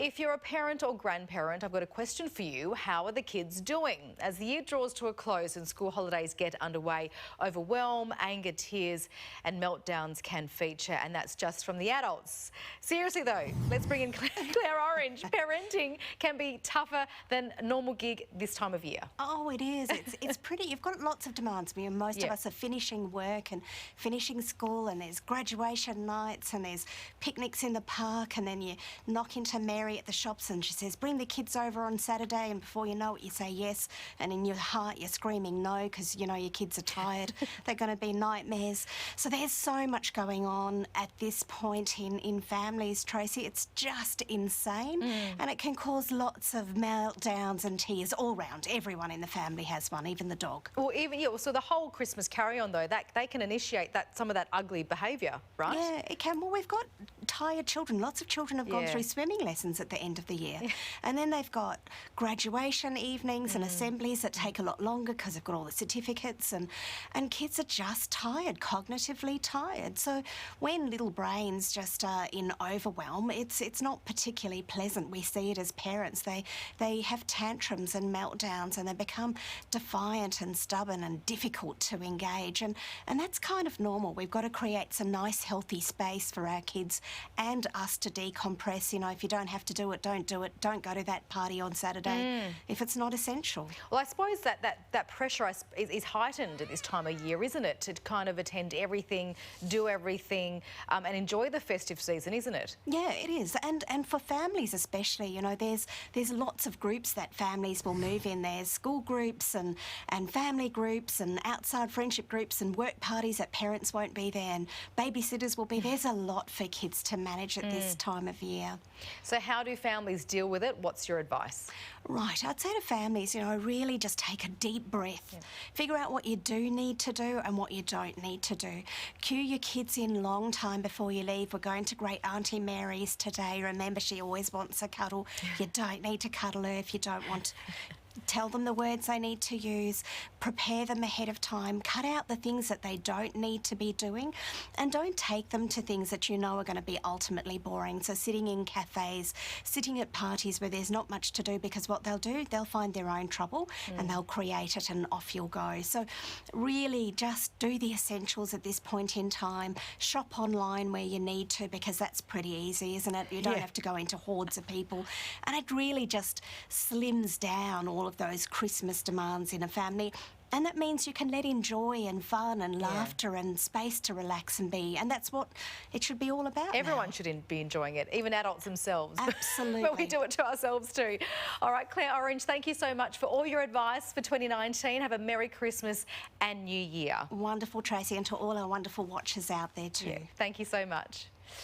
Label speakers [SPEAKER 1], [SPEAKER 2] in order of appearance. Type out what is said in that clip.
[SPEAKER 1] If you're a parent or grandparent, I've got a question for you. How are the kids doing? As the year draws to a close and school holidays get underway, overwhelm, anger, tears and meltdowns can feature, and that's just from the adults. Seriously though, let's bring in Claire Orange. Parenting can be tougher than a normal gig this time of year.
[SPEAKER 2] Oh, it is. It's pretty. You've got lots of demands. I mean, most of us are finishing work and finishing school, and there's graduation nights and there's picnics in the park, and then you knock into Mary at the shops and she says, bring the kids over on Saturday, and before you know it, you say yes, and in your heart you're screaming no because you know your kids are tired. They're going to be nightmares. So there's so much going on at this point in families, Tracy. It's just insane, and it can cause lots of meltdowns and tears all round. Everyone in the family has one, even the dog.
[SPEAKER 1] Well, so the whole Christmas carry-on though, that they can initiate some of that ugly behaviour, right?
[SPEAKER 2] Yeah, it can. Well, we've got tired children. Lots of children have gone through swimming lessons at the end of the year. And then they've got graduation evenings and assemblies that take a lot longer because they've got all the certificates, and kids are just tired, cognitively tired. So when little brains just are in overwhelm, it's not particularly pleasant. We see it as parents. They have tantrums and meltdowns, and they become defiant and stubborn and difficult to engage. And that's kind of normal. We've got to create some nice, healthy space for our kids and us to decompress. You know, if you don't have to do it, don't do it. Don't go to that party on Saturday if it's not essential.
[SPEAKER 1] Well, I suppose that pressure is heightened at this time of year, isn't it? To kind of attend everything, do everything, and enjoy the festive season, isn't it?
[SPEAKER 2] Yeah, it is. And for families especially, you know, there's lots of groups that families will move in. There's school groups and family groups and outside friendship groups and work parties that parents won't be there, and babysitters will be there. There's a lot for kids to manage at this time of year.
[SPEAKER 1] So how do families deal with it? What's your advice?
[SPEAKER 2] Right, I'd say to families, you know, really just take a deep breath. Figure out what you do need to do and what you don't need to do. Cue your kids in long time before you leave. We're going to Great Auntie Mary's today. Remember, she always wants a cuddle. You don't need to cuddle her if you don't want to. Tell them the words they need to use, prepare them ahead of time, cut out the things that they don't need to be doing, and don't take them to things that you know are going to be ultimately boring. So sitting in cafes, sitting at parties where there's not much to do, because what they'll do, they'll find their own trouble and they'll create it, and off you'll go. So really just do the essentials at this point in time. Shop online where you need to, because that's pretty easy, isn't it? You don't have to go into hordes of people, and it really just slims down all of those Christmas demands in a family. And that means you can let in joy and fun and laughter and space to relax and be. And that's what it should be all about.
[SPEAKER 1] Everyone should be enjoying it, even adults themselves.
[SPEAKER 2] Absolutely.
[SPEAKER 1] But we do it to ourselves too. All right, Claire Orange, thank you so much for all your advice for 2019. Have a Merry Christmas and New Year.
[SPEAKER 2] Wonderful, Tracy, and to all our wonderful watchers out there too.
[SPEAKER 1] Thank you so much.